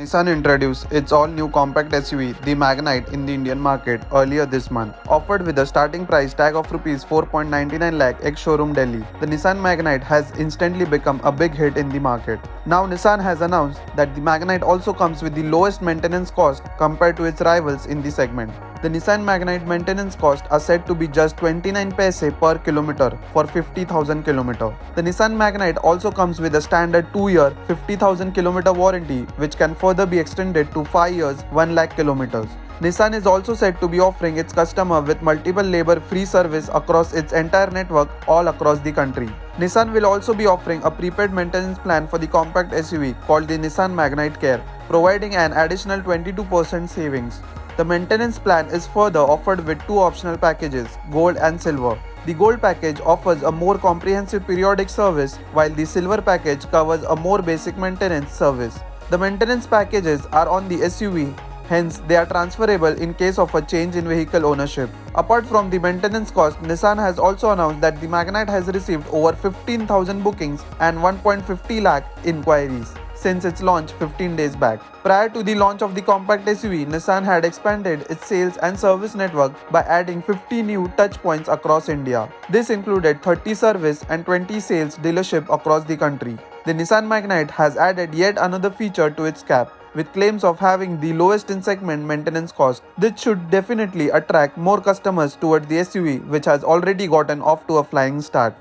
Nissan introduced its all-new compact SUV, the Magnite, in the Indian market earlier this month. Offered with a starting price tag of Rs 4.99 lakh ex-showroom Delhi, the Nissan Magnite has instantly become a big hit in the market. Now Nissan has announced that the Magnite also comes with the lowest maintenance cost compared to its rivals in the segment. The Nissan Magnite maintenance costs are said to be just 29 paise per kilometre for 50,000 km. The Nissan Magnite also comes with a standard 2-year 50,000 km warranty, which can further be extended to 5 years 1 lakh kilometers. Nissan is also said to be offering its customer with multiple labor-free service across its entire network all across the country. Nissan will also be offering a prepaid maintenance plan for the compact SUV called the Nissan Magnite Care, providing an additional 22% savings. The maintenance plan is further offered with two optional packages, Gold and Silver. The Gold package offers a more comprehensive periodic service, while the Silver package covers a more basic maintenance service. The maintenance packages are on the SUV, hence they are transferable in case of a change in vehicle ownership. Apart from the maintenance cost, Nissan has also announced that the Magnite has received over 15,000 bookings and 1.50 lakh inquiries since its launch 15 days back. Prior to the launch of the compact SUV, Nissan had expanded its sales and service network by adding 50 new touchpoints across India. This included 30 service and 20 sales dealerships across the country. The Nissan Magnite has added yet another feature to its cap, with claims of having the lowest in segment maintenance cost. This should definitely attract more customers towards the SUV, which has already gotten off to a flying start.